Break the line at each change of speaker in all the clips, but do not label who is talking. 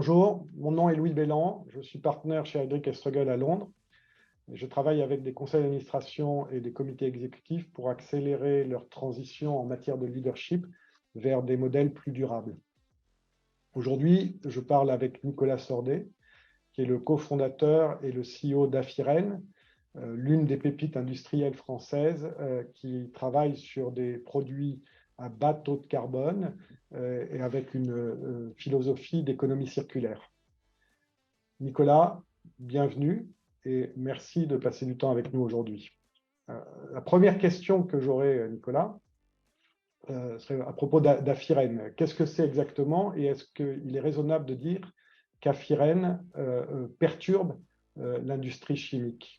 Bonjour, mon nom est Louis Belland, je suis partenaire chez Heidrick & Struggles à Londres. Je travaille avec des conseils d'administration et des comités exécutifs pour accélérer leur transition en matière de leadership vers des modèles plus durables. Aujourd'hui, je parle avec Nicolas Sordet, qui est le cofondateur et le CEO d'Afiren, l'une des pépites industrielles françaises qui travaille sur des produits à bas taux de carbone et avec une philosophie d'économie circulaire. Nicolas, bienvenue et merci de passer du temps avec nous aujourd'hui. La première question que j'aurais, Nicolas, serait à propos d'Afiren. Qu'est-ce que c'est exactement et est-ce qu'il est raisonnable de dire qu'Afiren perturbe l'industrie chimique?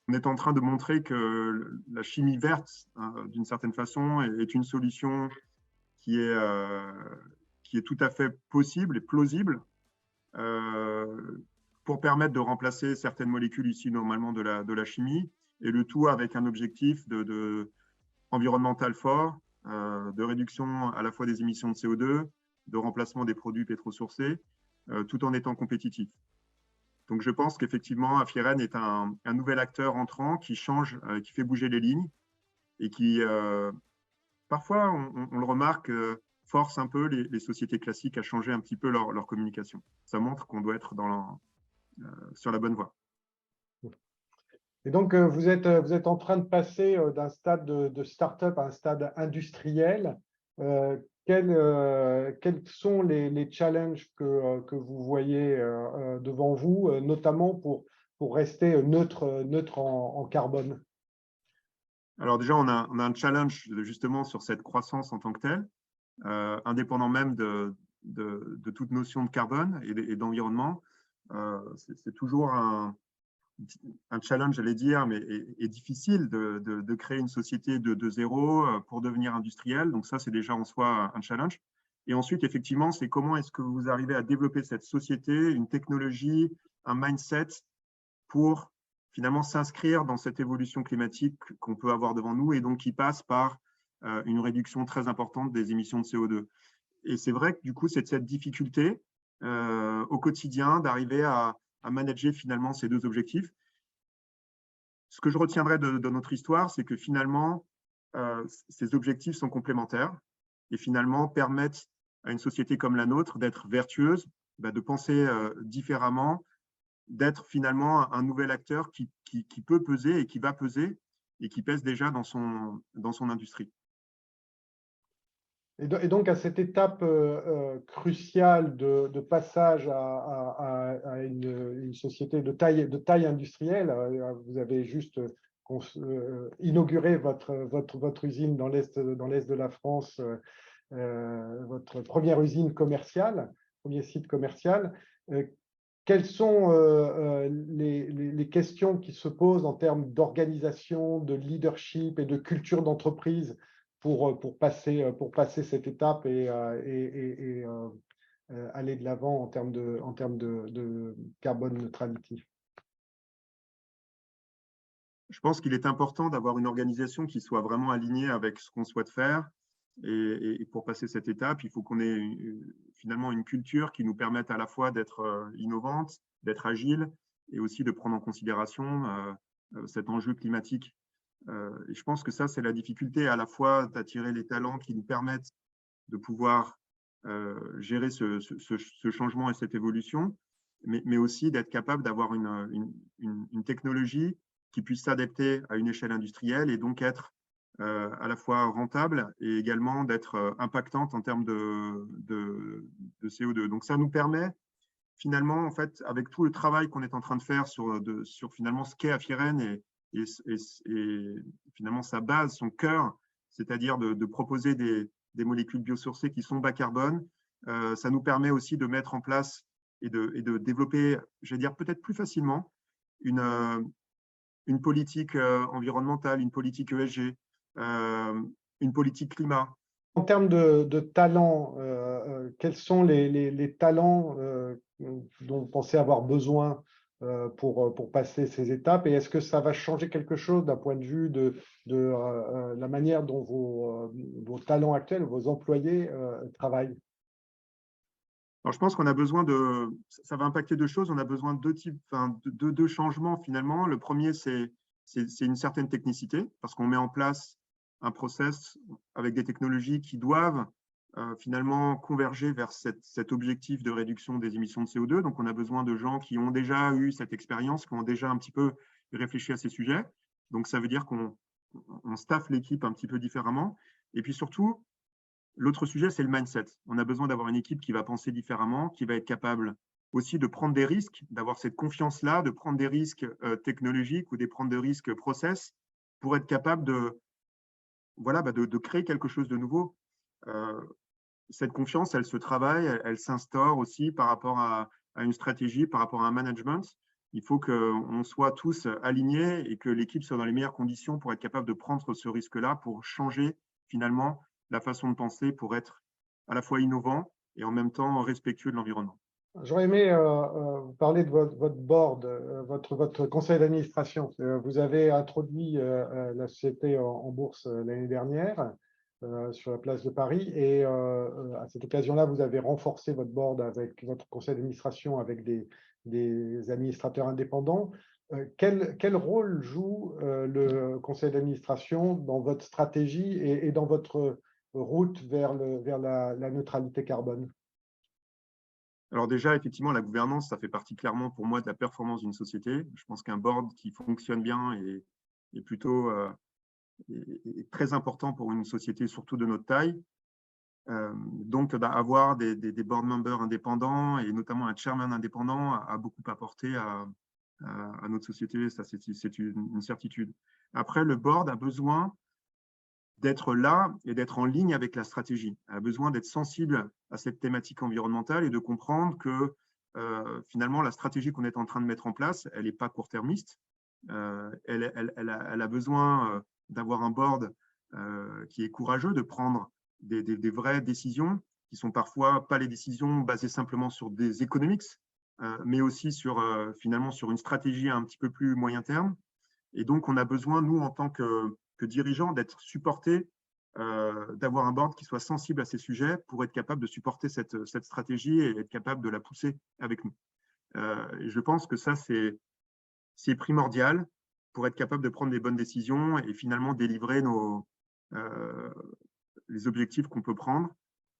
On est en train de montrer que la chimie verte, d'une certaine façon, est une solution qui est tout à fait possible et plausible pour permettre de remplacer certaines molécules issues normalement de la chimie, et le tout avec un objectif environnemental fort, de réduction à la fois des émissions de CO2, de remplacement des produits pétrosourcés, tout en étant compétitif. Donc, je pense qu'effectivement, Afiren est un nouvel acteur entrant qui change, qui fait bouger les lignes et qui, parfois, on le remarque, force un peu les sociétés classiques à changer un petit peu leur communication. Ça montre qu'on doit être sur la bonne voie.
Et donc, vous êtes en train de passer d'un stade de start-up à un stade industriel. Quels sont les challenges que vous voyez devant vous, notamment pour rester neutre en carbone?
Alors déjà, on a un challenge justement sur cette croissance en tant que telle, indépendant même de toute notion de carbone et d'environnement. C'est toujours un challenge, j'allais dire, mais est difficile de créer une société de zéro pour devenir industriel. Donc ça, c'est déjà en soi un challenge. Et ensuite, effectivement, c'est comment est-ce que vous arrivez à développer cette société, une technologie, un mindset pour finalement s'inscrire dans cette évolution climatique qu'on peut avoir devant nous et donc qui passe par une réduction très importante des émissions de CO2. Et c'est vrai que du coup, c'est cette difficulté au quotidien d'arriver à manager finalement ces deux objectifs. Ce que je retiendrai de notre histoire, c'est que finalement, ces objectifs sont complémentaires et finalement permettent à une société comme la nôtre d'être vertueuse, de penser différemment, d'être finalement un nouvel acteur qui peut peser et qui va peser et qui pèse déjà dans son industrie.
Et donc, à cette étape cruciale de passage à une société de taille industrielle, vous avez juste inauguré votre usine dans l'Est de la France, votre première usine commerciale, premier site commercial. Quelles sont les questions qui se posent en termes d'organisation, de leadership et de culture d'entreprise pour passer cette étape et aller de l'avant en termes de carbone neutrality?
Je pense qu'il est important d'avoir une organisation qui soit vraiment alignée avec ce qu'on souhaite faire. Et pour passer cette étape, il faut qu'on ait finalement une culture qui nous permette à la fois d'être innovante, d'être agile et aussi de prendre en considération cet enjeu climatique. Et je pense que ça, c'est la difficulté à la fois d'attirer les talents qui nous permettent de pouvoir gérer ce changement et cette évolution, mais aussi d'être capable d'avoir une technologie qui puisse s'adapter à une échelle industrielle et donc être à la fois rentable et également d'être impactante en termes de CO2. Donc ça nous permet finalement, en fait, avec tout le travail qu'on est en train de faire sur finalement ce qu'est Afiren et finalement sa base, son cœur, c'est-à-dire de proposer des molécules biosourcées qui sont bas carbone, ça nous permet aussi de mettre en place et de développer, je vais dire peut-être plus facilement, une politique environnementale, une politique ESG, une politique climat.
En termes de talents, quels sont les talents dont vous pensez avoir besoin pour passer ces étapes? Et est-ce que ça va changer quelque chose d'un point de vue de la manière dont vos talents actuels, vos employés travaillent?
Alors, je pense qu'on a besoin ça va impacter deux choses. On a besoin de deux types, enfin, deux changements finalement. Le premier, c'est une certaine technicité, parce qu'on met en place un process avec des technologies qui doivent finalement converger vers cet objectif de réduction des émissions de CO2. Donc, on a besoin de gens qui ont déjà eu cette expérience, qui ont déjà un petit peu réfléchi à ces sujets. Donc, ça veut dire qu'on staffe l'équipe un petit peu différemment. Et puis surtout, l'autre sujet, c'est le mindset. On a besoin d'avoir une équipe qui va penser différemment, qui va être capable aussi de prendre des risques, d'avoir cette confiance-là, de prendre des risques technologiques ou de prendre des risques process pour être capable voilà, de créer quelque chose de nouveau. Cette confiance, elle se travaille, elle s'instaure aussi par rapport à une stratégie, par rapport à un management. Il faut qu'on soit tous alignés et que l'équipe soit dans les meilleures conditions pour être capable de prendre ce risque-là, pour changer finalement la façon de penser, pour être à la fois innovant et en même temps respectueux de l'environnement.
J'aurais aimé vous parler de votre board, votre conseil d'administration. Vous avez introduit la société en bourse l'année dernière sur la place de Paris et à cette occasion-là, vous avez renforcé votre board avec votre conseil d'administration avec des administrateurs indépendants. Quel rôle joue le conseil d'administration dans votre stratégie et dans votre route vers la neutralité carbone?
Alors déjà, effectivement, la gouvernance, ça fait partie clairement pour moi de la performance d'une société. Je pense qu'un board qui fonctionne bien est plutôt est très important pour une société, surtout de notre taille. Donc, avoir des board members indépendants et notamment un chairman indépendant a beaucoup apporté à notre société. Ça, c'est une certitude. Après, le board a besoin d'être là et d'être en ligne avec la stratégie. Elle a besoin d'être sensible à cette thématique environnementale et de comprendre que finalement, la stratégie qu'on est en train de mettre en place, elle n'est pas court-termiste. Elle a besoin d'avoir un board qui est courageux, de prendre des vraies décisions qui sont parfois pas les décisions basées simplement sur des economics, mais aussi finalement sur une stratégie un petit peu plus moyen terme. Et donc, on a besoin, nous, en tant que dirigeants, d'être supportés, d'avoir un board qui soit sensible à ces sujets pour être capable de supporter cette stratégie et être capable de la pousser avec nous. Et je pense que ça, c'est primordial pour être capable de prendre des bonnes décisions et finalement délivrer les objectifs qu'on peut prendre,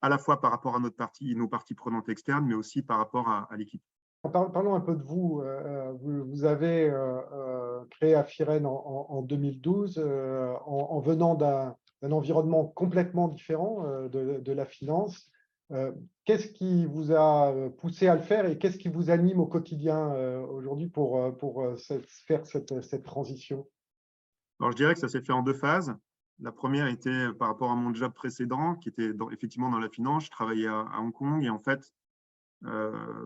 à la fois par rapport à nos parties prenantes externes, mais aussi par rapport à l'équipe.
Parlons un peu de vous. Vous avez créé Afiren en 2012 en venant d'un environnement complètement différent de la finance. Qu'est-ce qui vous a poussé à le faire et qu'est-ce qui vous anime au quotidien aujourd'hui pour faire cette transition?
Alors, je dirais que ça s'est fait en deux phases. La première était par rapport à mon job précédent, qui était effectivement dans la finance. Je travaillais à Hong Kong et en fait,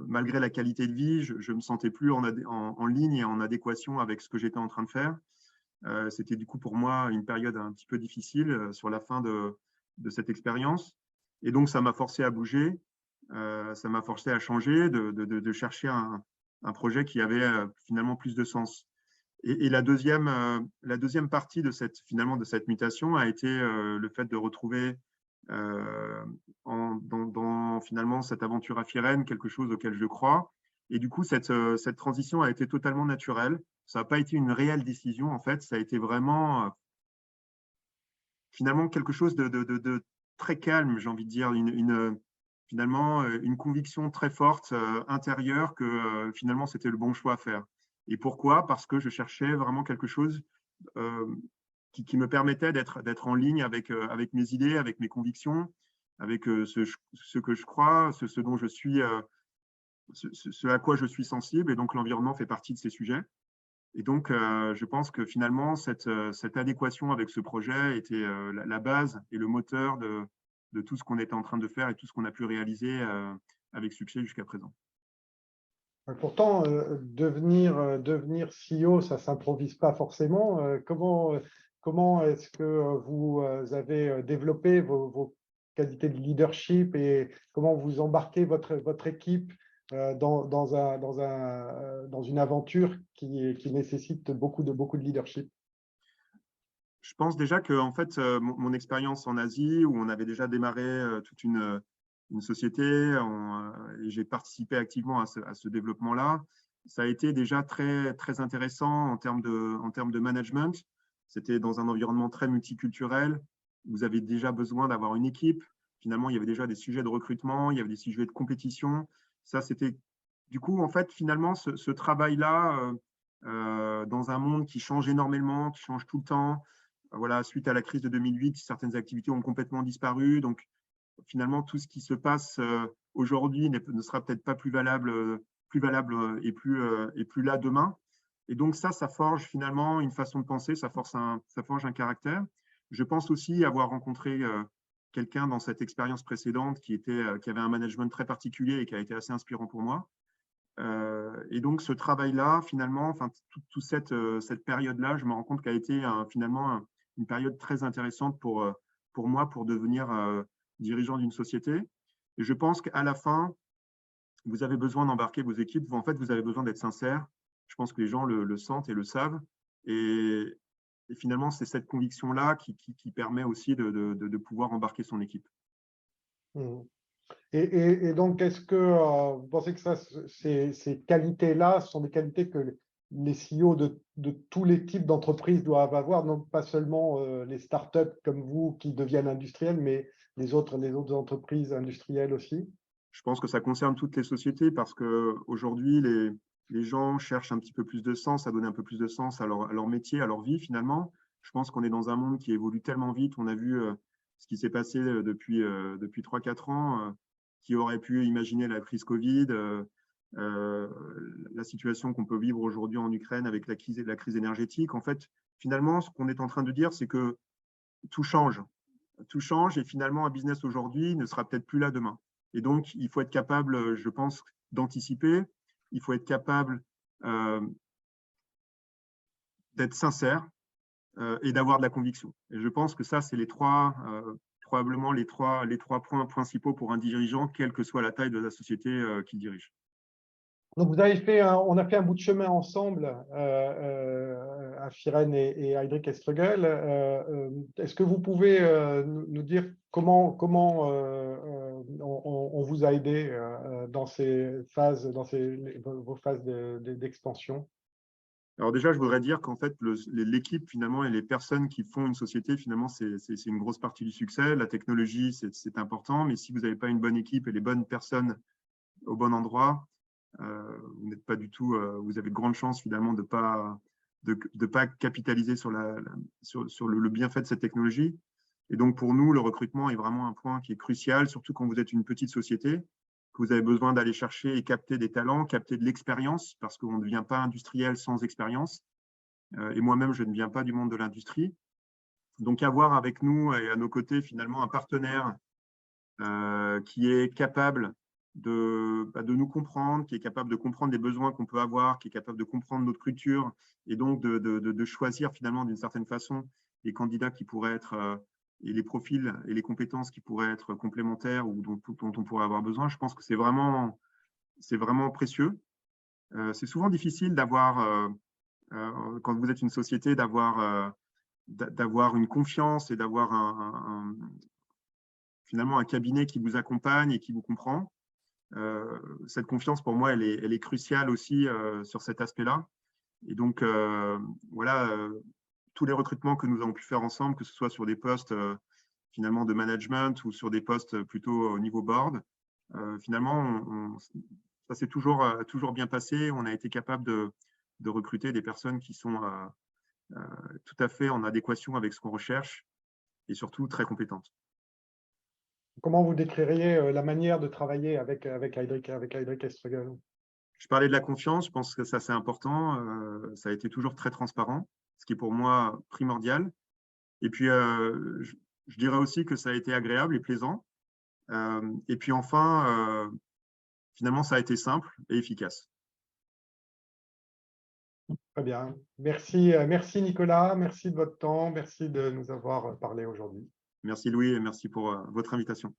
malgré la qualité de vie, je ne me sentais plus en ligne et en adéquation avec ce que j'étais en train de faire. C'était du coup pour moi une période un petit peu difficile sur la fin de cette expérience. Et donc, ça m'a forcé à bouger, ça m'a forcé à changer, de chercher un projet qui avait finalement plus de sens. Et la deuxième partie finalement de cette mutation a été le fait de retrouver dans finalement cette aventure Afiren quelque chose auquel je crois. Et du coup, cette transition a été totalement naturelle. Ça n'a pas été une réelle décision, en fait. Ça a été vraiment finalement quelque chose de très calme, j'ai envie de dire, finalement une conviction très forte intérieure que finalement c'était le bon choix à faire. Et pourquoi? Parce que je cherchais vraiment quelque chose qui me permettait d'être en ligne avec mes idées, avec mes convictions, avec ce que je crois, ce dont je suis, ce à quoi je suis sensible. Et donc l'environnement fait partie de ces sujets. Et donc, je pense que finalement, cette adéquation avec ce projet était la base et le moteur de tout ce qu'on était en train de faire et tout ce qu'on a pu réaliser avec succès jusqu'à présent.
Pourtant, devenir CEO, ça ne s'improvise pas forcément. Comment est-ce que vous avez développé vos qualités de leadership et comment vous embarquez votre équipe dans une aventure qui nécessite beaucoup de leadership?
Je pense déjà que en fait, mon expérience en Asie, où on avait déjà démarré toute une une société et j'ai participé activement à ce développement-là. Ça a été déjà très, très intéressant en termes de management. C'était dans un environnement très multiculturel. Vous avez déjà besoin d'avoir une équipe. Finalement, il y avait déjà des sujets de recrutement, il y avait des sujets de compétition. Ça, c'était du coup, en fait, finalement, ce travail-là, dans un monde qui change énormément, qui change tout le temps. Voilà, suite à la crise de 2008, certaines activités ont complètement disparu. Donc, finalement, tout ce qui se passe aujourd'hui ne sera peut-être pas plus valable et plus là demain. Et donc ça forge finalement une façon de penser, ça forge un caractère. Je pense aussi avoir rencontré quelqu'un dans cette expérience précédente qui avait un management très particulier et qui a été assez inspirant pour moi. Et donc ce travail-là, finalement, enfin toute cette période-là, je me rends compte qu'elle a été finalement une période très intéressante pour moi pour devenir dirigeant d'une société. Et je pense qu'à la fin, vous avez besoin d'embarquer vos équipes. En fait, vous avez besoin d'être sincère. Je pense que les gens le sentent et le savent. Et finalement, c'est cette conviction-là qui permet aussi de pouvoir embarquer son équipe.
Mmh. Et donc, est-ce que vous pensez que ces qualités-là sont des qualités que les CEO de tous les types d'entreprises doivent avoir, non pas seulement les startups comme vous qui deviennent industrielles, mais les autres entreprises industrielles aussi?
Je pense que ça concerne toutes les sociétés parce qu'aujourd'hui, les gens cherchent un petit peu plus de sens, à donner un peu plus de sens à leur métier, à leur vie finalement. Je pense qu'on est dans un monde qui évolue tellement vite. On a vu ce qui s'est passé depuis 3-4 ans. Qui aurait pu imaginer la crise Covid, la situation qu'on peut vivre aujourd'hui en Ukraine avec la crise énergétique. En fait, finalement, ce qu'on est en train de dire, c'est que tout change. Tout change et finalement, un business aujourd'hui ne sera peut-être plus là demain. Et donc, il faut être capable, je pense, d'anticiper. Il faut être capable d'être sincère et d'avoir de la conviction. Et je pense que ça, c'est probablement les trois points principaux pour un dirigeant, quelle que soit la taille de la société qu'il dirige.
Donc, on a fait un bout de chemin ensemble, à Firen et Heidrick & Struggles. Est-ce que vous pouvez nous dire comment on vous a aidé dans ces phases, vos phases d'expansion?
Alors déjà, je voudrais dire qu'en fait, l'équipe finalement et les personnes qui font une société, finalement, c'est une grosse partie du succès. La technologie, c'est important, mais si vous n'avez pas une bonne équipe et les bonnes personnes au bon endroit, vous n'êtes pas du tout, vous avez de grandes chances finalement de pas capitaliser sur le bienfait de cette technologie. Et donc pour nous, le recrutement est vraiment un point qui est crucial, surtout quand vous êtes une petite société, que vous avez besoin d'aller chercher et capter des talents, capter de l'expérience, parce qu'on ne devient pas industriel sans expérience. Et moi-même, je ne viens pas du monde de l'industrie. Donc avoir avec nous et à nos côtés finalement un partenaire qui est capable de nous comprendre, qui est capable de comprendre les besoins qu'on peut avoir, qui est capable de comprendre notre culture et donc de choisir finalement d'une certaine façon les candidats qui pourraient être et les profils et les compétences qui pourraient être complémentaires ou dont on pourrait avoir besoin. Je pense que c'est vraiment précieux. C'est souvent difficile d'avoir, quand vous êtes une société, d'avoir une confiance et d'avoir finalement un cabinet qui vous accompagne et qui vous comprend. Cette confiance, pour moi, elle est cruciale aussi sur cet aspect-là. Et donc, voilà, tous les recrutements que nous avons pu faire ensemble, que ce soit sur des postes finalement de management ou sur des postes plutôt au niveau board, finalement, ça s'est toujours bien passé. On a été capable de recruter des personnes qui sont tout à fait en adéquation avec ce qu'on recherche et surtout très compétentes.
Comment vous décririez la manière de travailler avec Heidrick & Struggles?
Je parlais de la confiance, je pense que ça c'est important. Ça a été toujours très transparent, ce qui est pour moi primordial. Et puis, je dirais aussi que ça a été agréable et plaisant. Et puis enfin, finalement, ça a été simple et efficace.
Très bien. Merci Nicolas, merci de votre temps, merci de nous avoir parlé aujourd'hui.
Merci Louis et merci pour votre invitation.